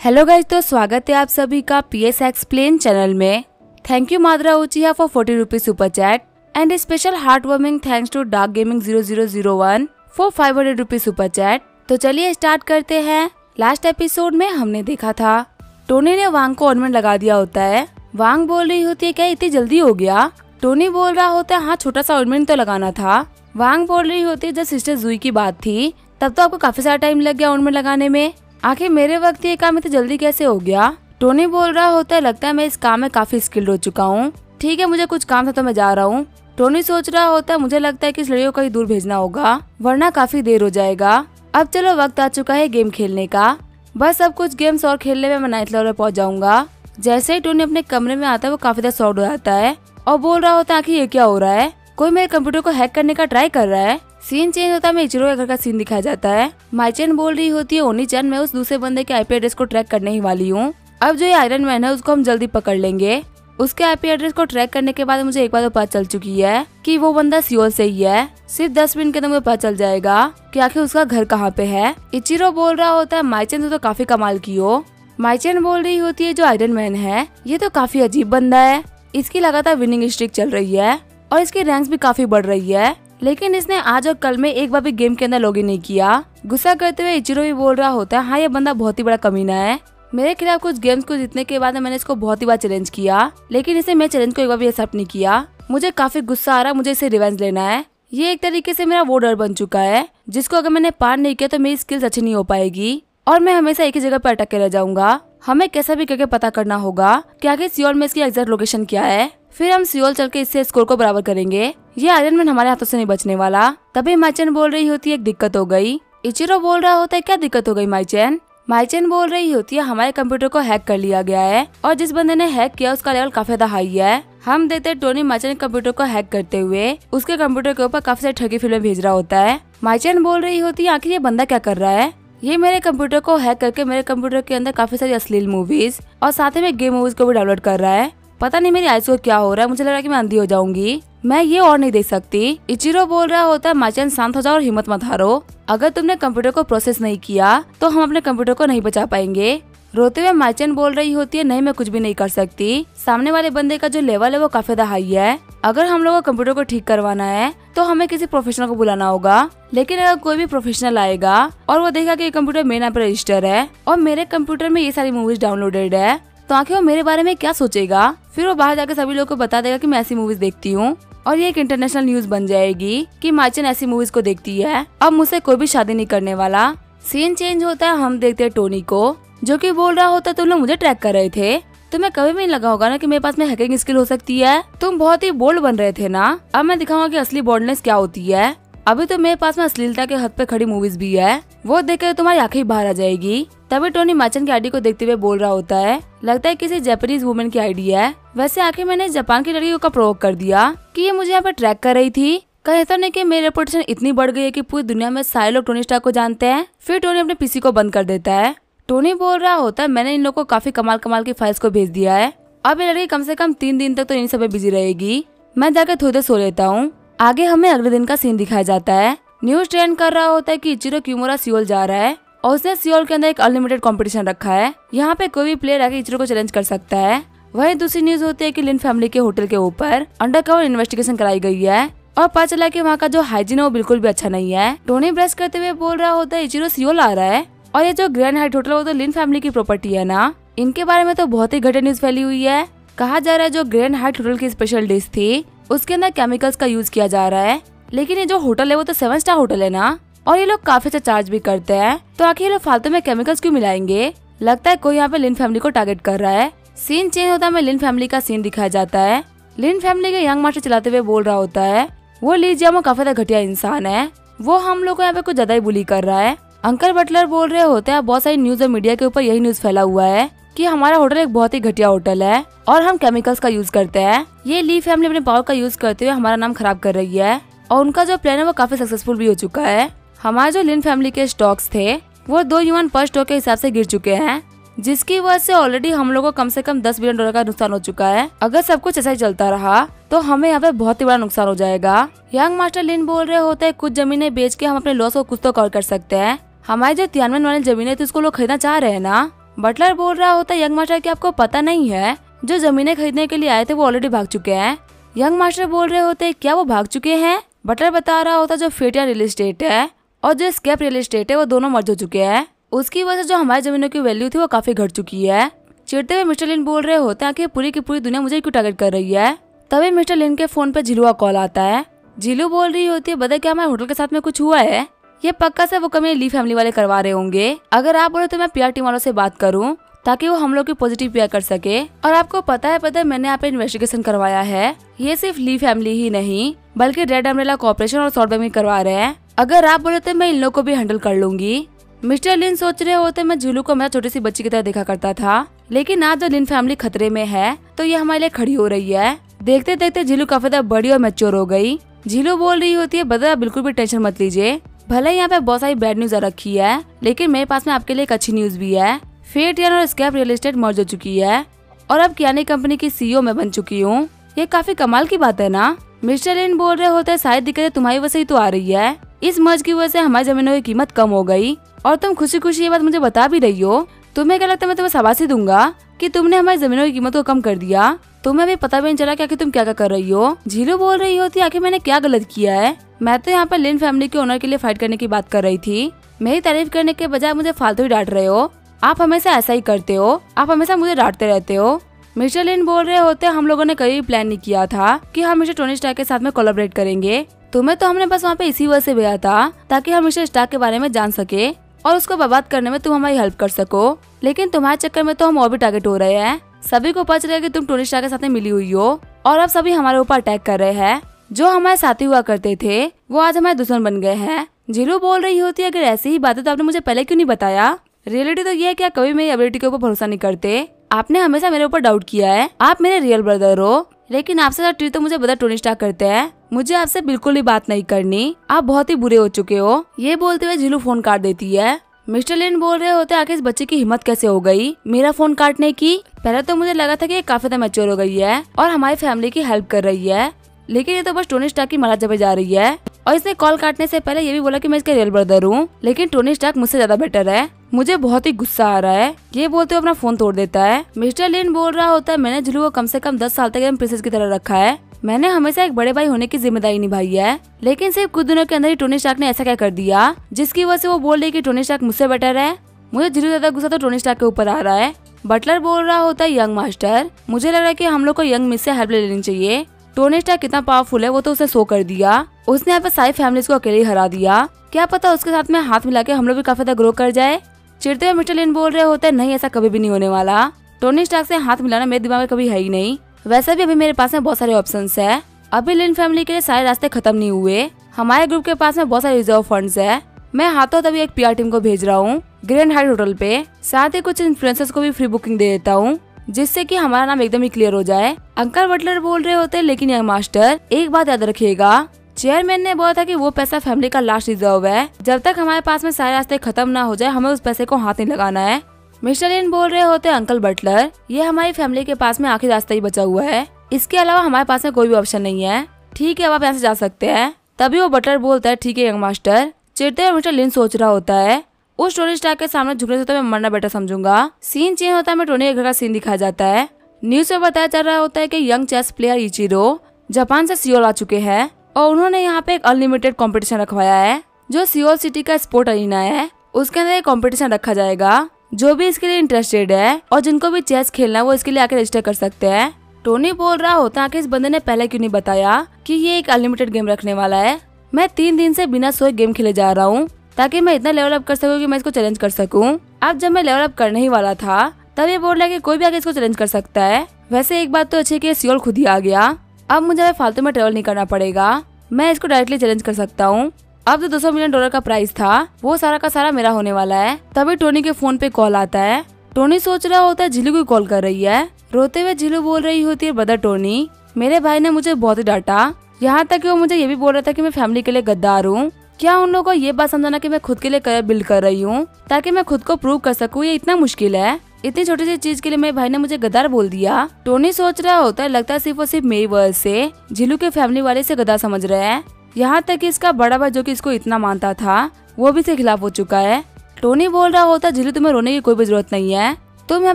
Hello guys, तो स्वागत है आप सभी का PS एक्सप्लेन चैनल में। Thank you Madara Uchiha for 40 rupees super chat and special heart warming thanks to dark gaming 0001 for 500 rupees super chat. तो चलिए स्टार्ट करते हैं। लास्ट एपिसोड में हमने देखा था टोनी ने वांग को ऑर्नामेंट लगा दिया होता है। वांग बोल रही होती है क्या इतनी जल्दी हो गया। टोनी बोल रहा होता है हाँ छोटा सा ऑर्नामेंट तो लगाना था। वांग बोल रही होती है जब सिस्टर जुई की बात थी तब तो आपको काफी सारा टाइम लग गया ऑर्नामेंट लगाने में, आखिर मेरे वक्त ये काम इतनी जल्दी कैसे हो गया। टोनी बोल रहा होता है लगता है मैं इस काम में काफी स्किल्ड हो चुका हूँ, ठीक है मुझे कुछ काम था तो मैं जा रहा हूँ। टोनी सोच रहा होता है मुझे लगता है कि इस लड़की को कहीं दूर भेजना होगा वरना काफी देर हो जाएगा। अब चलो वक्त आ चुका है गेम खेलने का। बस अब कुछ गेम्स और खेलने में मैं नाइट लेवल पहुंच जाऊंगा। जैसे ही टोनी अपने कमरे में आता है वो काफी ज्यादा शॉक्ड हो जाता है और बोल रहा होता है कि ये क्या हो रहा है, कोई मेरे कंप्यूटर को हैक करने का ट्राई कर रहा है। सीन चेंज होता है, मैं इचिरो के घर का सीन दिखाया जाता है। माइचन बोल रही होती है ओनी-चन मैं उस दूसरे बंदे के आईपी एड्रेस को ट्रैक करने ही वाली हूँ। अब जो ये आयरन मैन है उसको हम जल्दी पकड़ लेंगे। उसके आईपी एड्रेस को ट्रैक करने के बाद मुझे एक बात तो पता चल चुकी है कि वो बंदा सियोल से ही है। सिर्फ 10 मिनट के अंदर मुझे पता चल जाएगा कि आखिर उसका घर कहाँ पे है। इचिरो बोल रहा होता है माइचन तो काफी कमाल की हो। माइचन बोल रही होती है जो आयरन मैन है ये तो काफी अजीब बंदा है, इसकी लगातार विनिंग स्ट्रिक चल रही है और इसकी रैंक्स भी काफी बढ़ रही है, लेकिन इसने आज और कल में एक बार भी गेम के अंदर लॉगिन नहीं किया। गुस्सा करते हुए इचिरो भी बोल रहा होता है हाँ ये बंदा बहुत ही बड़ा कमीना है। मेरे खिलाफ कुछ गेम्स को जीतने के बाद मैंने इसको बहुत ही बार चैलेंज किया लेकिन इसने मेरे चैलेंज को एक बार भी एक्सेप्ट नहीं किया। मुझे काफी गुस्सा आ रहा है, मुझे इसे रिवेंज लेना है। ये एक तरीके से मेरा वो डर बन चुका है जिसको अगर मैंने पार नहीं किया तो मेरी स्किल्स अच्छी नहीं हो पाएगी और मैं हमेशा एक ही जगह पर अटक के रह जाऊंगा। हमें कैसा भी करके पता करना होगा कि आखिर सियोल में इसकी एग्जैक्ट लोकेशन क्या है, फिर हम सियोल चल के इससे स्कोर को बराबर करेंगे। ये आयरन मैन हमारे हाथों से नहीं बचने वाला। तभी माइचन बोल रही होती है एक दिक्कत हो गई। इचिरो बोल रहा होता है क्या दिक्कत हो गई माइचन। माइचन बोल रही होती है हमारे कंप्यूटर को हैक कर लिया गया है और जिस बंदे ने हैक किया उसका लेवल काफी ज्यादा हाई है। हम देखते टोनी माइचन के कंप्यूटर को हैक करते हुए उसके कंप्यूटर के ऊपर काफी सारी ठगी फिल्में भेज रहा होता है। माइचन बोल रही होती है आखिर ये बंदा क्या कर रहा है, ये मेरे कंप्यूटर को हैक करके मेरे कंप्यूटर के अंदर काफी सारी अश्लील मूवीज और साथ ही में गेम मूवीज को भी डाउनलोड कर रहा है। पता नहीं मेरी आइज को क्या हो रहा है, मुझे लग रहा है कि मैं अंधी हो जाऊंगी, मैं ये और नहीं देख सकती। इचिरो बोल रहा होता है माइचन शांत हो जाओ और हिम्मत मत हारो, अगर तुमने कंप्यूटर को प्रोसेस नहीं किया तो हम अपने कंप्यूटर को नहीं बचा पाएंगे। रोते हुए माइचन बोल रही होती है नहीं मैं कुछ भी नहीं कर सकती, सामने वाले बंदे का जो लेवल है वो काफी ज्यादा हाई है। अगर हम लोगों को कंप्यूटर को ठीक करवाना है तो हमें किसी प्रोफेशनल को बुलाना होगा, लेकिन अगर कोई भी प्रोफेशनल आएगा और वो देखा कि ये कंप्यूटर मेरे नाम पर रजिस्टर है और मेरे कंप्यूटर में ये सारी मूवीज डाउनलोडेड है तो आखिर वो मेरे बारे में क्या सोचेगा। फिर वो बाहर जाकर सभी लोगों को बता देगा कि मैं ऐसी मूवीज देखती हूँ और ये एक इंटरनेशनल न्यूज बन जाएगी कि माइचन ऐसी मूवीज को देखती है, अब मुझसे कोई भी शादी नहीं करने वाला। सीन चेंज होता है, हम देखते हैं टोनी को जो कि बोल रहा होता है तुम लोग मुझे ट्रैक कर रहे थे, तुम्हें कभी भी नहीं लगा होगा ना कि मेरे पास में हैकिंग स्किल हो सकती है, तुम बहुत ही बोल्ड बन रहे थे ना, अब मैं दिखाऊंगा कि असली बोल्डनेस क्या होती है। अभी तो मेरे पास में अश्लीलता के हद पे खड़ी मूवीज भी है, वो देखकर तुम्हारी आंखें बाहर आ जाएगी। तभी टोनी माइचन की आईडी को देखते हुए बोल रहा होता है लगता है किसी जापानीज वुमेन की आईडी है। वैसे आखिर मैंने जापान की लड़की को कब प्रोवोक कर दिया कि ये मुझे यहाँ पे ट्रैक कर रही थी। कहीं तो नहीं कि मेरी रेपुटेशन इतनी बढ़ गई है कि पूरी दुनिया में सारे लोग टोनी स्टार्क को जानते हैं। फिर टोनी अपने पीसी को बंद कर देता है। टोनी बोल रहा होता है मैंने इन लोगों को काफी कमाल कमाल की फाइल्स को भेज दिया है, अब ये लड़की कम से कम 3 दिन तक तो इन सब में बिजी रहेगी, मैं जाकर थोड़ी देर सो लेता हूँ। आगे हमें अगले दिन का सीन दिखाया जाता है। न्यूज ट्रेंड कर रहा होता है कि इचिरो क्यूमुरा सियोल जा रहा है और उसने सियोल के अंदर एक अनलिमिटेड कंपटीशन रखा है, यहाँ पे कोई भी प्लेयर आके इचिरो को चैलेंज कर सकता है। वहीं दूसरी न्यूज होती है कि लिन फैमिली के होटल के ऊपर अंडरकवर इन्वेस्टिगेशन कराई गई है और पता चला कि वहाँ का जो हाइजीन है वो बिल्कुल भी अच्छा नहीं है। टोनी ब्रश करते हुए बोल रहा होता है इचिरो सियोल आ रहा है और ये जो ग्रैंड हाइट होटल वो तो लिन फैमिली की प्रॉपर्टी है ना, इनके बारे में तो बहुत ही घटिया न्यूज फैली हुई है। कहा जा रहा है जो ग्रैंड हाइट होटल की स्पेशल डिश थी उसके अंदर केमिकल्स का यूज किया जा रहा है, लेकिन ये जो होटल है वो तो 7 स्टार होटल है ना और ये लोग काफी अच्छा चार्ज भी करते हैं, तो आखिर ये लोग फालतू में केमिकल्स क्यों मिलाएंगे। लगता है कोई यहाँ पे लिन फैमिली को टारगेट कर रहा है। सीन चेंज होता है, लिन फैमिली का सीन दिखाया जाता है। लिन फैमिली के यंग मास्टर चलाते हुए बोल रहा होता है वो ली जियामो काफी ज्यादा घटिया इंसान है, वो हम लोग को यहाँ पे कुछ ज्यादा ही बुली कर रहा है। अंकल बटलर बोल रहे होते हैं बहुत सारी न्यूज और मीडिया के ऊपर यही न्यूज फैला हुआ है कि हमारा होटल एक बहुत ही घटिया होटल है और हम केमिकल्स का यूज करते हैं। ये ली फैमिली अपने पावर का यूज करते हुए हमारा नाम खराब कर रही है और उनका जो प्लान है वो काफी सक्सेसफुल भी हो चुका है। हमारे जो लिन फैमिली के स्टॉक्स थे वो 2 युआन पर स्टॉक के हिसाब से गिर चुके हैं, जिसकी वजह से ऑलरेडी हम लोगों को कम से कम $10 बिलियन का नुकसान हो चुका है। अगर सब कुछ ऐसा ही चलता रहा तो हमें यहाँ पे बहुत ही बड़ा नुकसान हो जाएगा। यंग मास्टर लिन बोल रहे होते हैं कुछ जमीनें बेच के हम अपने लॉस को कुछ तो कवर कर सकते हैं। हमारी जो 93 वाली जमीनें थी उसको लोग खरीदना चाह रहे हैं ना, बटलर बोल रहा होता है यंग मास्टर कि आपको पता नहीं है जो जमीनें खरीदने के लिए आए थे वो ऑलरेडी भाग चुके हैं। यंग मास्टर बोल रहे होते क्या वो भाग चुके हैं? बटलर बता रहा होता जो फेटिया रियल एस्टेट है और जो स्कैप रियल एस्टेट है वो दोनों मर्ज हो चुके हैं। उसकी वजह से जो हमारी जमीनों की वैल्यू थी वो काफी घट चुकी है। चिढ़ते हुए मिस्टर लिन बोल रहे होते हैं कि पूरी की पूरी दुनिया मुझे क्यों टारगेट कर रही है। तभी मिस्टर लिन के फोन पे झीलू का कॉल आता है। झीलू बोल रही होती है बता क्या हमारे होटल के साथ में कुछ हुआ है? ये पक्का से वो कमी ली फैमिली वाले करवा रहे होंगे। अगर आप बोले तो मैं पीआर टीम वालों से बात करूं ताकि वो हम लोग की पॉजिटिव पीआर कर सके। और आपको पता है मैंने यहाँ पे इन्वेस्टिगेशन करवाया है। ये सिर्फ ली फैमिली ही नहीं बल्कि रेड अम्ब्रेला कॉर्पोरेशन और सॉल्ट बैंक भी करवा रहे हैं। अगर आप बोले तो मैं इन लोगों को भी हैंडल कर लूंगी। मिस्टर लिन सोच रहे होते मैं झीलू को मैं छोटी सी बच्ची की तरह देखा करता था, लेकिन आज जो लिन फैमिली खतरे में है तो ये हमारे लिए खड़ी हो रही है। देखते देखते झीलू काफी ज्यादा बड़ी और मैच्योर हो गई। झीलू बोल रही होती है बता बिल्कुल भी टेंशन मत लीजिए। भले यहाँ पे बहुत सारी बैड न्यूज आ रखी है लेकिन मेरे पास में आपके लिए एक अच्छी न्यूज भी है। फेटियन और स्कैप रियल एस्टेट मर्ज हो चुकी है और अब कियानी कंपनी की सीईओ मैं बन चुकी हूँ। ये काफी कमाल की बात है ना। मिस्टर लिन बोल रहे होते हैं सारी दिक्कतें तुम्हारी वजह से ही तो आ रही है। इस मर्ज की वजह से हमारी जमीनों की कीमत कम हो गई और तुम खुशी खुशी ये बात मुझे बता भी रही हो। तुम्हें क्या लगता है मैं तुम्हें शाबाशी दूंगा कि तुमने हमारी जमीनों की कीमत को कम कर दिया? तुम्हें अभी पता भी नहीं चला कि तुम क्या क्या कर रही हो। झीलू बोल रही होती आखिर मैंने क्या गलत किया है? मैं तो यहाँ पर लिन फैमिली के ओनर के लिए फाइट करने की बात कर रही थी। मेरी तारीफ करने के बजाय मुझे फालतू ही डांट रहे हो। आप हमेशा ऐसा ही करते हो, आप हमेशा मुझे डांटते रहते हो। मिस्टर लिन बोल रहे होते हम लोगों ने कभी प्लान नहीं किया था कि हम मिस्टर टोनी स्टार्क के साथ में कोलैबोरेट करेंगे। तुम्हें तो हमने बस वहाँ पे इसी वजह से भेजा था ताकि हम मिस्टर स्टार्क के बारे में जान सके और उसको बर्बाद करने में तुम हमारी हेल्प कर सको। लेकिन तुम्हारे चक्कर में तो हम और भी टारगेट हो रहे हैं। सभी को पता चला कि तुम टोनी स्टार्क के साथ में मिली हुई हो और अब सभी हमारे ऊपर अटैक कर रहे हैं। जो हमारे साथी हुआ करते थे वो आज हमारे दुश्मन बन गए हैं। झीलू बोल रही होती है अगर ऐसी ही बात है तो आपने मुझे पहले क्यों नहीं बताया? रियलिटी तो ये है कि आप कभी मेरी एबिलिटी के ऊपर भरोसा नहीं करते। आपने हमेशा मेरे ऊपर डाउट किया है। आप मेरे रियल ब्रदर हो लेकिन आपसे ज्यादा ट्रीट तो मुझे बता टोनी स्टार्क करते हैं। मुझे आपसे बिल्कुल भी बात नहीं करनी। आप बहुत ही बुरे हो चुके हो। ये बोलते हुए झीलू फोन काट देती है। मिस्टर लिन बोल रहे होते आखिर इस बच्चे की हिम्मत कैसे हो गई मेरा फोन काटने की? पहले तो मुझे लगा था कि ये काफी ज्यादा मैच्योर हो गई है और हमारी फैमिली की हेल्प कर रही है, लेकिन ये तो बस टोनी स्टार्क की महाराजा पे जा रही है। और इसने कॉल काटने से पहले ये भी बोला कि मैं इसका रियल ब्रदर हूँ, लेकिन टोनी स्टार्क मुझसे ज्यादा बेटर है। मुझे बहुत ही गुस्सा आ रहा है। ये बोलते हुए अपना फोन तोड़ देता है। मिस्टर लिन बोल रहा होता है मैंने झीलू को कम से कम 10 साल तक एकदम प्रिंसेस की तरह रखा है। मैंने हमेशा एक बड़े भाई होने की जिम्मेदारी निभाई है, लेकिन सिर्फ कुछ दिनों के अंदर ही टोनी स्टार्क ने ऐसा क्या कर दिया जिसकी वजह से वो बोल रही कि टोनी स्टार्क मुझसे बेटर है। मुझे झीलू ज्यादा गुस्सा तो टोनी स्टार्क के ऊपर आ रहा है। बटलर बोल रहा होता है यंग मास्टर मुझे लग रहा है कि हम लोग को यंग मिस से हेल्प ले लेनी चाहिए। टोनी स्टार्क कितना पावरफुल है वो तो उसे शो कर दिया। उसने यहाँ पे सारी फैमिलीज को अकेले ही हरा दिया। क्या पता उसके साथ में हाथ मिला के हम लोग भी काफी ज्यादा ग्रो कर जाए। चिढ़ते हुए मिस्टर लिन बोल रहे होते हैं नहीं ऐसा कभी भी नहीं होने वाला। टोनी स्टार्क से हाथ मिलाना मेरे दिमाग में कभी है ही नहीं। वैसे भी अभी मेरे पास में बहुत सारे ऑप्शंस है। अभी लिन फैमिली के लिए सारे रास्ते खत्म नहीं हुए। हमारे ग्रुप के पास में बहुत सारे रिजर्व फंड्स है। मैं हाथों तभी एक पीआर टीम को भेज रहा हूँ ग्रैंड हाइट होटल पे। साथ ही कुछ इन्फ्लुएंसर्स को भी फ्री बुकिंग दे देता हूँ जिससे कि हमारा नाम एकदम ही क्लियर हो जाए। अंकल बटलर बोल रहे होते हैं लेकिन यंग मास्टर एक बात याद रखिएगा, चेयरमैन ने बोला था कि वो पैसा फैमिली का लास्ट रिजर्व है। जब तक हमारे पास में सारे रास्ते खत्म ना हो जाए हमें उस पैसे को हाथ नहीं लगाना है। मिस्टर लिन बोल रहे होते हैं अंकल बटलर ये हमारी फैमिली के पास में आखिरी रास्ता ही बचा हुआ है, इसके अलावा हमारे पास में कोई भी ऑप्शन नहीं है। ठीक है अब आप यहाँ से जा सकते हैं। तभी वो बटलर बोलता है ठीक है यंग मास्टर। चिढ़ते हुए मिस्टर लिन सोच रहा होता है उस टोनी स्टार्क के सामने झुकने से तो मैं मरना बेटर समझूंगा। सीन चेंज होता है मैं टोनी के घर का सीन दिखाया जाता है। न्यूज में बताया चल रहा होता है कि young chess player Ichiro Japan से सियोल आ चुके हैं और उन्होंने यहाँ पे एक अनलिमिटेड कंपटीशन रखवाया है जो सियोल सिटी का स्पोर्ट अरीना है। उसके अंदर एक कंपटीशन रखा जाएगा। जो भी इसके लिए इंटरेस्टेड है और जिनको भी चेस खेलना है वो इसके लिए आके रजिस्टर कर सकते हैं। टोनी बोल रहा होता है कि इस बंदे ने पहले क्यों नहीं बताया कि ये एक अनलिमिटेड गेम रखने वाला है। मैं 3 दिन से बिना सोए गेम खेले जा रहा हूँ ताकि मैं इतना लेवल अप कर सकूं कि मैं इसको चैलेंज कर सकूं। अब जब मैं लेवल अप करने ही वाला था तब ये बोल रहा है कि कोई भी आगे इसको चैलेंज कर सकता है। वैसे एक बात तो अच्छी है कि सियोल खुद ही आ गया। अब मुझे फालतू में ट्रेवल नहीं करना पड़ेगा, मैं इसको डायरेक्टली चैलेंज कर सकता हूँ। अब जो $200 मिलियन का प्राइस था वो सारा का सारा मेरा होने वाला है। तभी टोनी के फोन पे कॉल आता है। टोनी सोच रहा होता है झीलू को कॉल कर रही है। रोते हुए झीलू बोल रही होती है ब्रदर टोनी मेरे भाई ने मुझे बहुत ही डांटा, यहाँ तक कि वो मुझे ये भी बोल रहा था कि मैं फैमिली के लिए गद्दार हूँ। क्या उन लोगों को ये बात समझाना कि मैं खुद के लिए करियर बिल्ड कर रही हूँ ताकि मैं खुद को प्रूव कर सकूँ ये इतना मुश्किल है? इतनी छोटी सी चीज के लिए मेरे भाई ने मुझे गद्दार बोल दिया। टोनी सोच रहा होता है लगता है सिर्फ और सिर्फ मेरी वजह से झीलू के फैमिली वाले से गद्दार समझ रहे हैं। यहाँ तक कि इसका बड़ा भाई जो कि इसको इतना मानता था वो भी इसके खिलाफ हो चुका है। टोनी बोल रहा होता है झीलू तुम्हें रोने की कोई भी जरूरत नहीं है। तुम यहाँ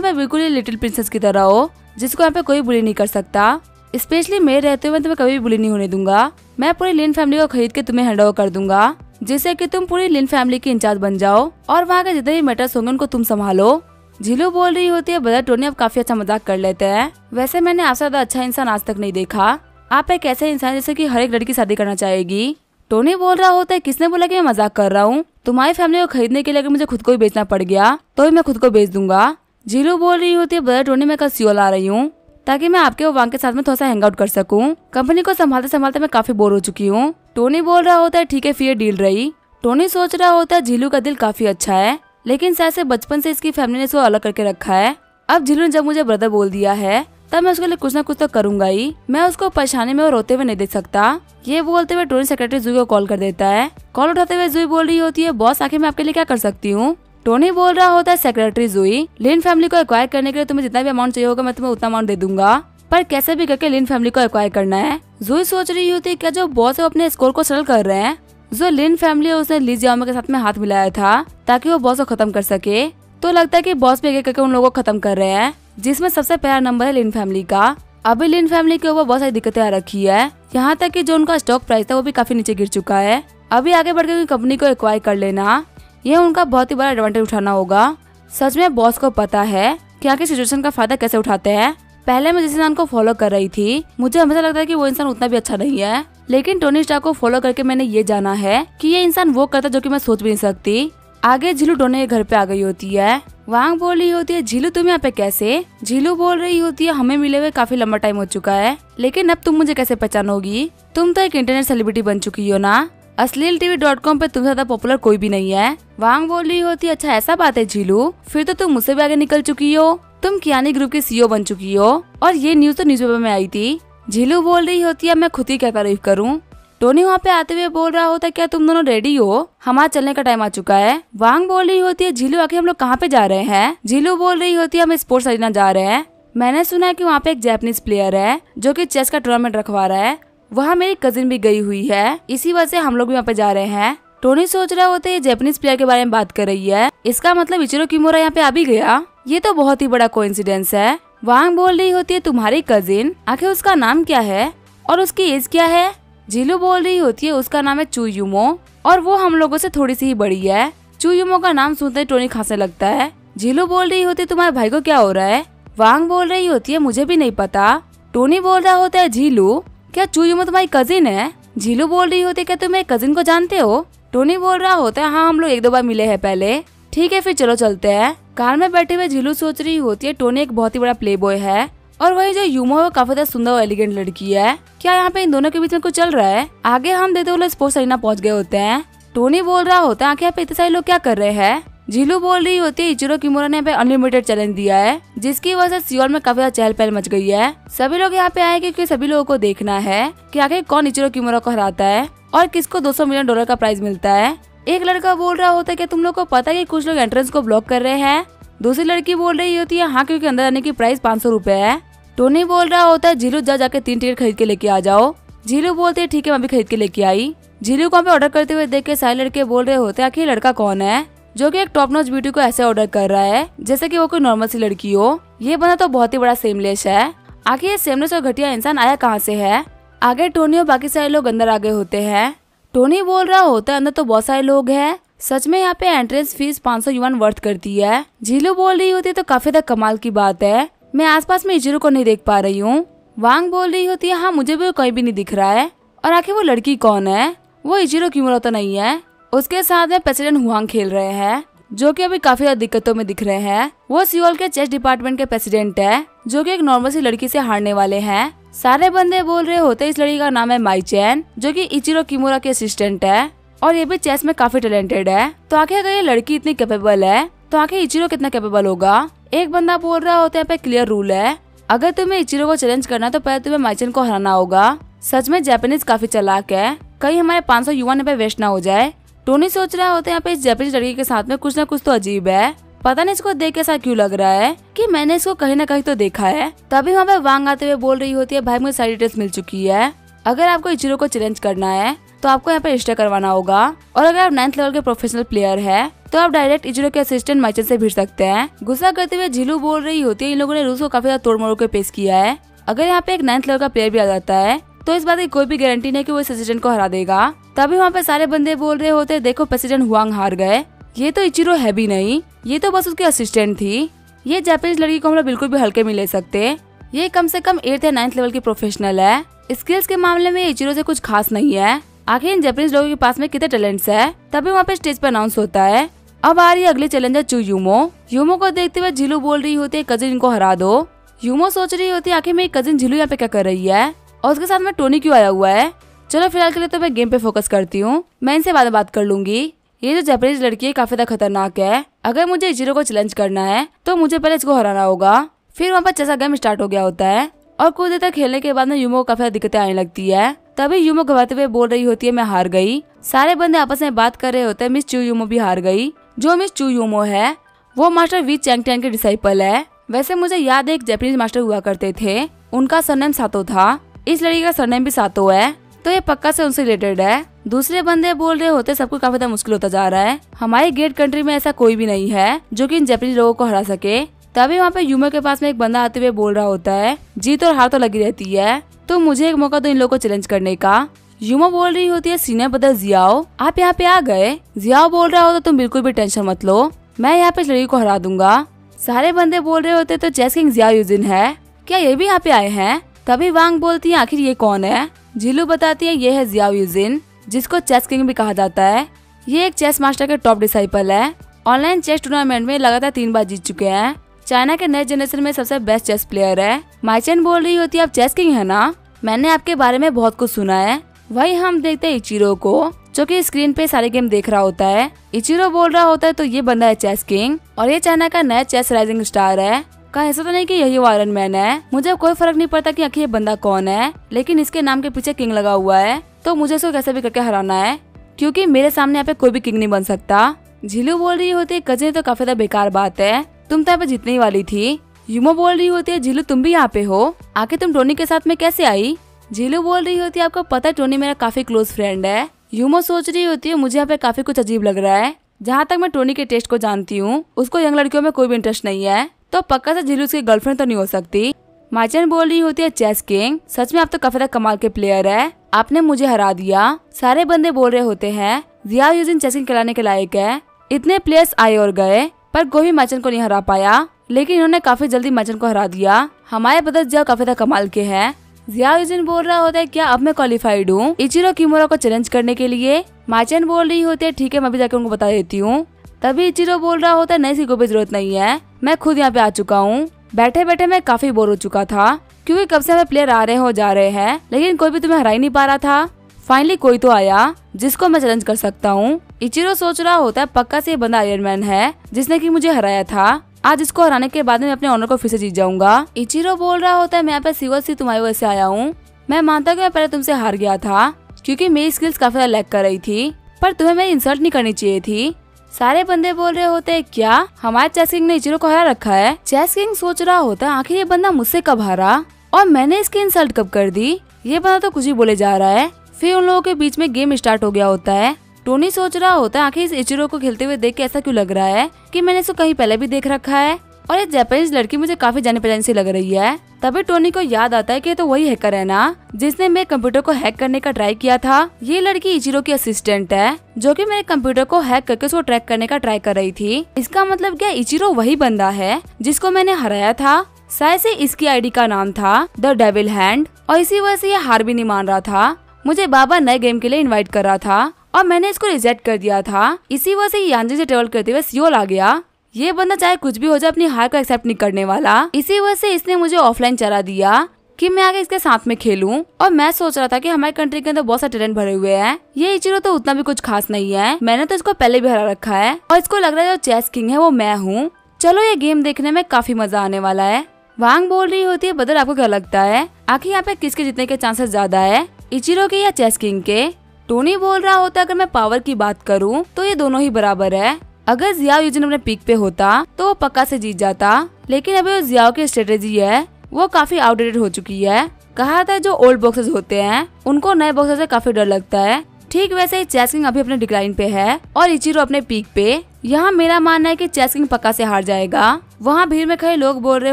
पे बिल्कुल ही लिटिल प्रिंसेस की तरह हो, जिसको यहाँ पे कोई बुली नहीं कर सकता। स्पेशली मेरे रहते हुए मैं तुम्हें कभी भी बुली नहीं होने दूंगा। मैं पूरी लिन फैमिली को खरीद के तुम्हें हैंड ओवर कर दूंगा, जिससे कि तुम पूरी लिन फैमिली की इंचार्ज बन जाओ और वहाँ के जितने भी मैटर्स होंगे उनको तुम संभालो। झीलू बोल रही होती है, ब्रदर टोनी अब काफी अच्छा मजाक कर लेते हैं। वैसे मैंने आपसे ज्यादा अच्छा इंसान आज तक नहीं देखा। आप एक ऐसे इंसान जैसे कि हर एक लड़की शादी करना चाहेगी। टोनी बोल रहा होता है, किसने बोला कि मैं मजाक कर रहा हूँ? तुम्हारी फैमिली को खरीदने के लिए अगर मुझे खुद को ही बेचना पड़ गया तो भी मैं खुद को बेच दूंगा। झीलू बोल रही होती है, ब्रदर टोनी मैं कल सियोल आ रही हूँ ताकि मैं आपके और वांग के साथ में थोड़ा सा हैंग आउट कर सकूं। कंपनी को संभालते संभालते मैं काफी बोर हो चुकी हूँ। टोनी बोल रहा होता है, ठीक है फिर डील रही। टोनी सोच रहा होता है, झीलू का दिल काफी अच्छा है, लेकिन शायद से बचपन से इसकी फैमिली ने इसको अलग करके रखा है। अब झीलू ने जब मुझे ब्रदर बोल दिया है तब मैं उसके लिए कुछ ना कुछ तो करूंगा ही। मैं उसको परेशानी में और रोते हुए नहीं देख सकता। ये बोलते हुए टोनी सेक्रेटरी जुई को कॉल कर देता है। कॉल उठाते हुए जुई बोल रही होती है, बॉस आखिर मैं आपके लिए क्या कर सकती हूँ? टोनी बोल रहा होता है, सेक्रेटरी जुई, लिन फैमिली को एक्वायर करने के लिए तुम्हें जितना भी अमाउंट चाहिए होगा मैं तुम्हें उतना अमाउंट दे दूंगा, पर कैसे भी करके लिन फैमिली को एक्वायर करना है। जुई सोच रही होती है, क्या जो बॉस है वो अपने स्कोर को सरल कर रहे हैं? जो लिन फैमिली है उसने ली जियाओ के साथ में हाथ मिलाया था ताकि वो बॉस को खत्म कर सके, तो लगता है कि बॉस भी एक करके उन लोगों को खत्म कर रहे हैं, जिसमें सबसे पहला नंबर है लिन फैमिली का। अभी लिन फैमिली के ऊपर बहुत सारी दिक्कतें आ रखी है, यहाँ तक कि जो उनका स्टॉक प्राइस था वो भी काफी नीचे गिर चुका है। अभी आगे बढ़कर कंपनी को एक्वायर कर लेना ये उनका बहुत ही बड़ा एडवांटेज उठाना होगा। सच में बॉस को पता है कि आखिर सिचुएशन का फायदा कैसे उठाते हैं। पहले मैं जिस इंसान को फॉलो कर रही थी मुझे हमेशा लगता है कि वो इंसान उतना भी अच्छा नहीं है, लेकिन टोनी स्टार्क को फॉलो करके मैंने ये जाना है कि ये इंसान वो करता जो कि मैं सोच भी नहीं सकती। आगे झीलू टोनी के घर पे आ गई होती है। वांग बोल रही होती है, झीलू तुम यहाँ पे कैसे? झीलू बोल रही होती है, हमें मिले हुए काफी लंबा टाइम हो चुका है, लेकिन अब तुम मुझे कैसे पहचानोगी? तुम तो एक इंटरनेट सेलिब्रिटी बन चुकी हो ना। अश्लीलtv.com पे तुमसे ज्यादा पॉपुलर कोई भी नहीं है। वांग बोल रही होती है, अच्छा ऐसा बात है झीलू, फिर तो तुम मुझसे भी आगे निकल चुकी हो। तुम कियानी ग्रुप की सीईओ बन चुकी हो और ये न्यूज तो न्यूज़पेपर में आई थी। झीलू बोल रही होती है, मैं खुद ही क्या तारीफ करूं। टोनी वहाँ पे आते हुए बोल रहा होता है, क्या तुम दोनों रेडी हो? हमारा चलने का टाइम आ चुका है। वांग बोल रही होती है, झीलू आखिर हम लोग कहाँ पे जा रहे हैं? झीलू बोल रही होती है, हम स्पोर्ट्स अरीना जा रहे हैं। मैंने सुना है कि वहाँ पे एक जापानीज प्लेयर है जो कि चेस का टूर्नामेंट रखवा रहा है। वहाँ मेरी कजिन भी गई हुई है, इसी वजह से हम लोग भी वहाँ पे जा रहे हैं। टोनी सोच रहा होता है, जापानीज प्लेयर के बारे में बात कर रही है, इसका मतलब इचिरो किमोरा यहाँ पे आ भी गया। ये तो बहुत ही बड़ा कोइंसिडेंस है। वांग बोल रही होती है, तुम्हारी कजिन, आखिर उसका नाम क्या है और उसकी एज क्या है? झीलू बोल रही होती है, उसका नाम है चुयुमो और वो हम लोगों से थोड़ी सी ही बड़ी है। चुयुमो का नाम सुनते ही टोनी खांसने लगता है। झीलू बोल रही होती है, तुम्हारे भाई को क्या हो रहा है? वांग बोल रही होती है, मुझे भी नहीं पता। टोनी बोल रहा होता है, झीलू क्या चुयुमो तुम्हारी कजिन है? झीलू बोल रही होती है, क्या तुम मेरे कजिन को जानते हो? टोनी बोल रहा होता है, हाँ हम लोग 1-2 बार मिले हैं पहले। ठीक है फिर चलो चलते हैं। कार में बैठे हुए झीलू सोच रही होती है, टोनी एक बहुत ही बड़ा प्ले बॉय है और वही जो यूमो है वो काफी ज्यादा सुंदर और एलिगेंट लड़की है। क्या यहाँ पे इन दोनों के बीच में कुछ चल रहा है? आगे हम देखते हुए स्पोर्ट्स अरीना पहुँच गए होते हैं। टोनी बोल रहा होता है, आखिर यहाँ पे इतने सारे लोग क्या कर रहे हैं? झीलू बोल रही होती है, इचिरो किमोरा ने यहाँ पे अनलिमिटेड चैलेंज दिया है, जिसकी वजह से सियोल में काफी ज्यादा चहल पहल मच गई है। सभी लोग यहाँ पे आए क्योंकि सभी लोगों को देखना है कि आखिर कौन इचिरो किमोरा को हराता है और किसको $200 मिलियन का प्राइज मिलता है। एक लड़का बोल रहा होता है, कि तुम लोग को पता है कि कुछ लोग एंट्रेंस को ब्लॉक कर रहे हैं? दूसरी लड़की बोल रही होती है, हाँ क्योंकि अंदर आने की प्राइस ₹500 है। टोनी बोल रहा होता है, झीलू जाके 3 टिकट खरीद के लेके आ जाओ। झीलू बोलते है, ठीक है मैं भी खरीद के लेके आई। झीलू को ऑर्डर करते हुए देख के सारे लड़के बोल रहे होते हैं, आखिर लड़का कौन है जो कि एक टॉप नॉच ब्यूटी को ऐसे ऑर्डर कर रहा है जैसे कि वो कोई नॉर्मल सी लड़की हो। ये बंदा तो बहुत ही बड़ा सेमलेस है। आखिर ये सेमलेस और घटिया इंसान आया कहाँ से है? आगे टोनी और बाकी सारे लोग अंदर आ गए होते हैं। टोनी बोल रहा होता है, अंदर तो बहुत सारे लोग हैं। सच में यहाँ पे एंट्रेंस फीस 500 युआन वर्थ करती है। झीलू बोल रही होती है, तो काफी ज्यादा कमाल की बात है। मैं आसपास में इचिरो को नहीं देख पा रही हूँ। वांग बोल रही होती है, हाँ मुझे भी कहीं भी नहीं दिख रहा है। और आखिर वो लड़की कौन है? वो इचिरो किमोरा तो नहीं है। उसके साथ में प्रेसिडेंट हुआंग खेल रहे हैं जो कि अभी काफी ज्यादा दिक्कतों में दिख रहे हैं। वो सियोल के चेस डिपार्टमेंट के प्रेसिडेंट है जो कि एक नॉर्मल सी लड़की से हारने वाले हैं। सारे बंदे बोल रहे होते इस लड़की का नाम है माई चैन जो कि इचिरो किमोरा की असिस्टेंट है और ये भी चेस में काफी टैलेंटेड है। तो आखिर अगर ये लड़की इतनी कैपेबल है तो आखिर इचिरो कितना कैपेबल होगा? एक बंदा बोल रहा होता है, यहाँ पे क्लियर रूल है, अगर तुम्हें इचिरो को चैलेंज करना तो पहले तुम्हें माई चैन को हराना होगा। सच में जापानीज काफी चालाक है, कहीं हमारे 500 युआन पे वेस्ट ना हो जाए। टोनी सोच रहा होता है, यहाँ पे इस जापानीज लड़की के साथ में कुछ ना कुछ तो अजीब है। पता नहीं इसको देख के ऐसा क्यों लग रहा है कि मैंने इसको कहीं ना कहीं तो देखा है। तभी वहाँ पे वांग आते हुए बोल रही होती है, भाई मुझे सारी डिटेल्स मिल चुकी है, अगर आपको इचिरो को चैलेंज करना है तो आपको यहाँ पे रजिस्टर करवाना होगा। और अगर आप 9th लेवल के प्रोफेशनल प्लेयर है तो आप डायरेक्ट इचिरो के असिस्टेंट माइचन से भिड़ सकते हैं। गुस्सा करते हुए झीलू बोल रही होती है इन लोगों ने रूल्स को काफी ज्यादा तोड़ मरोड़ के पेश किया है। अगर यहाँ पे एक 9th लेवल का प्लेयर भी आ जाता है तो इस बात की कोई भी गारंटी नहीं कि वो इस असिस्टेंट को हरा देगा। तभी वहाँ पे सारे बंदे बोल रहे होते देखो प्रेसिडेंट हुआंग हार गए, ये तो इचिरो है भी नहीं, ये तो बस उसकी असिस्टेंट थी। ये जापानीज लड़की को हम लोग बिल्कुल भी हल्के में ले सकते। ये कम से कम 8th या 9th लेवल की प्रोफेशनल है। स्किल्स के मामले में इचिरो से कुछ खास नहीं है। आखिर इन जापानीज लोगों के पास में कितने टैलेंट्स है। तभी वहाँ पे स्टेज पर अनाउंस होता है। अब आ रही है अगली चैलेंजर चू यूमो। यूमो को देखते हुए झीलू बोल रही होती है कजिन इनको हरा दो। यूमो सोच रही होती है आखिर मेरी कजिन झीलू यहाँ पे क्या कर रही है और उसके साथ में टोनी क्यों आया हुआ है। चलो फिलहाल के लिए तो मैं गेम पे फोकस करती हूँ, मैं इनसे बाद में बात कर लूंगी। ये जो जापानीज लड़की है काफी ज्यादा खतरनाक है। अगर मुझे इचिरो को चैलेंज करना है तो मुझे पहले इसको हराना होगा। फिर वहाँ पर चैसा गेम स्टार्ट हो गया होता है और कुछ देर तक खेलने के बाद में यूमो को काफी ज्यादा दिक्कतें आने लगती है। तभी यूमो घबराते हुए बोल रही होती है मैं हार गई। सारे बंदे आपस में बात कर रहे होते हैं मिस चू यूमो भी हार गई। जो मिस चू यूमो है वो मास्टर वी चैंगटियन के डिसाइपल है। वैसे मुझे याद है एक जापानीज मास्टर हुआ करते थे, उनका सरनेम सातो था। इस लड़की का सरनेम भी सातो है, तो ये पक्का से उनसे रिलेटेड है। दूसरे बंदे बोल रहे होते सबको काफी ज्यादा मुश्किल होता जा रहा है। हमारी ग्रेट कंट्री में ऐसा कोई भी नहीं है जो कि इन जापानीज लोगों को हरा सके। तभी वहाँ पे यूमो के पास में एक बंदा आते हुए बोल रहा होता है जीत और हार तो लगी रहती है, तो मुझे एक मौका दो इन लोगों को चैलेंज करने का। यूमो बोल रही होती है सीनियर ब्रदर जियाओ आप यहाँ पे आ गए। जियाओ बोल रहा हो तो तुम बिल्कुल भी टेंशन मत लो, मैं यहाँ पे इस लड़की को हरा दूंगा। सारे बंदे बोल रहे होते तो चेस किंग जियाओ यूजिन है, क्या ये भी यहाँ पे आए हैं। तभी वांग बोलती है आखिर ये कौन है। झीलू बताती है ये है जियाओ यूजिन, जिसको चेस किंग भी कहा जाता है। ये एक चेस मास्टर के टॉप डिसाइपल है। ऑनलाइन चेस टूर्नामेंट में लगातार 3 बार जीत चुके हैं। चाइना के नए जनरेशन में सबसे बेस्ट चेस प्लेयर है। माइचन बोल रही होती है आप चेस किंग है ना, मैंने आपके बारे में बहुत कुछ सुना है। वही हम देखते हैं इचिरो को जो कि स्क्रीन पे सारे गेम देख रहा होता है। इचिरो बोल रहा होता है तो ये बंदा है चेस किंग और ये चाइना का नया चेस राइजिंग स्टार है। कहीं ऐसा तो नहीं कि यही वो आयरन मैन है। मुझे कोई फर्क नहीं पड़ता कि आखिर ये बंदा कौन है, लेकिन इसके नाम के पीछे किंग लगा हुआ है, तो मुझे इसको कैसे भी करके हराना है, क्योंकि मेरे सामने यहाँ पे कोई भी किंग नहीं बन सकता। झीलू बोल रही होती है कजिन तो काफी ज्यादा बेकार बात है, तुम तो यहाँ पे जीतने ही वाली थी। यूमो बोल रही होती है झीलू तुम भी यहाँ पे हो, आखिर तुम टोनी के साथ में कैसे आई। झीलू बोल रही होती है आपको पता है टोनी मेरा काफी क्लोज फ्रेंड है। यूमो सोच रही होती है मुझे यहाँ पे काफी कुछ अजीब लग रहा है। जहाँ तक मैं टोनी के टेस्ट को जानती हूँ उसको यंग लड़कियों में कोई भी इंटरेस्ट नहीं है, तो पक्का से झीलू उसकी गर्लफ्रेंड तो नहीं हो सकती। माइचन बोल रही होती है चेस किंग सच में आप तो काफी कमाल के प्लेयर है, आपने मुझे हरा दिया। सारे बंदे बोल रहे होते हैं जियाओ यूजिन चेस किंग खिलाने के लायक है। इतने प्लेयर्स आए और गए पर कोई भी माइचन को नहीं हरा पाया, लेकिन इन्होंने काफी जल्दी माइचन को हरा दिया। हमारे ब्रदर जियाओ काफी कमाल के हैं। जियाओ यूजिन बोल रहा होता है क्या अब मैं क्वालिफाइड हूँ इचिरो किमोरा को चैलेंज करने के लिए। माइचन बोल रही होती है ठीक है मैं भी जाकर उनको बता देती हूँ। तभी इचिरो बोल रहा होता है नहीं किसी को भी जरूरत नहीं है, मैं खुद यहाँ पे आ चुका हूँ। बैठे बैठे मैं काफी बोर हो चुका था क्योंकि कब से हमें प्लेयर आ रहे हो जा रहे हैं लेकिन कोई भी तुम्हें हरा ही नहीं पा रहा था। फाइनली कोई तो आया जिसको मैं चैलेंज कर सकता हूँ। इचिरो सोच रहा होता है पक्का से ये बंदा आयरन मैन है जिसने कि मुझे हराया था। आज इसको हराने के बाद मैं अपने ऑनर को फिर से जीत जाऊंगा। इचिरो बोल रहा होता है मैं यहाँ पे सीरियसली तुम्हारी वजह से आया हूँ। मैं मानता हूँ मैं पहले तुमसे हार गया था क्योंकि मेरी स्किल्स काफी ज्यादा लैग कर रही थी, पर तुम्हें मेरी इंसल्ट नहीं करनी चाहिए थी। सारे बंदे बोल रहे होते हैं क्या हमारे चेस किंग ने इचिरो को हरा रखा है। चेस किंग सोच रहा होता है आखिर ये बंदा मुझसे कब हारा और मैंने इसकी इंसल्ट कब कर दी, ये बंदा तो कुछ ही बोले जा रहा है। फिर उन लोगों के बीच में गेम स्टार्ट हो गया होता है। टोनी सोच रहा होता है आखिर इस इचिरो को खेलते हुए देख के ऐसा क्यों लग रहा है कि मैंने इसको कहीं पहले भी देख रखा है और ये जापानीज लड़की मुझे काफी जाने पहचाने सी लग रही है। तभी टोनी को याद आता है कि तो वही हैकर है ना जिसने मेरे कंप्यूटर को हैक करने का ट्राई किया था। ये लड़की इचिरो की असिस्टेंट है जो कि मेरे कंप्यूटर को हैक करके उसको ट्रैक करने का ट्राई कर रही थी। इसका मतलब क्या इचिरो वही बंदा है जिसको मैंने हराया था। शायद से इसकी आईडी का नाम था द डेविल हैंड और इसी वजह से ये हार भी नहीं मान रहा था। मुझे बाबा नए गेम के लिए इन्वाइट कर रहा था और मैंने इसको रिजेक्ट कर दिया था। इसी वजह से यांजी से ट्रेवल करते हुए सियोल आ गया। ये बंदा चाहे कुछ भी हो जाए अपनी हार को एक्सेप्ट नहीं करने वाला। इसी वजह से इसने मुझे ऑफलाइन चला दिया कि मैं आगे इसके साथ में खेलूं और मैं सोच रहा था कि हमारी कंट्री के अंदर बहुत सारे टैलेंट भरे हुए हैं। ये इचिरो तो उतना भी कुछ खास नहीं है, मैंने तो इसको पहले भी हरा रखा है और इसको लग रहा है जो चेस किंग है वो मैं हूँ। चलो ये गेम देखने में काफी मजा आने वाला है। वांग बोल रही होती है बदर आपको क्या लगता है आखिर यहाँ पे किसके जीतने के चांसेस ज्यादा है, इचिरो के या चेस किंग के। टोनी बोल रहा होता है अगर मैं पावर की बात करूँ तो ये दोनों ही बराबर है। अगर जियाओ यूजिन अपने पीक पे होता तो वो पक्का से जीत जाता, लेकिन अभी जियाओ की स्ट्रेटेजी है वो काफी आउटडेटेड हो चुकी है। कहा था जो ओल्ड बॉक्सेस होते हैं उनको नए बॉक्सेस से काफी डर लगता है, ठीक वैसे ही चेस किंग अभी अपने डिक्लाइन पे है और इचिरो अपने पीक पे। यहाँ मेरा मानना है कि चेस किंग पक्का से हार जाएगा। वहाँ भीड़ में खड़े लोग बोल रहे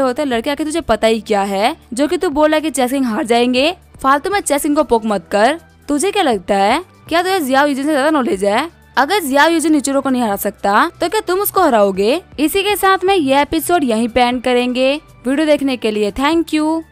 होते, लड़के आके तुझे पता ही क्या है जो कि तू बोल रहा है कि चेस किंग हार जाएंगे, फालतू में चेस किंग को पोक मत कर। तुझे क्या लगता है, क्या तुझे जियाओ यूजिन से ज्यादा नॉलेज है? अगर जियाओ यूजिन इचिरो को नहीं हरा सकता तो क्या तुम उसको हराओगे? इसी के साथ में ये एपिसोड यहीं पे एंड करेंगे। वीडियो देखने के लिए थैंक यू।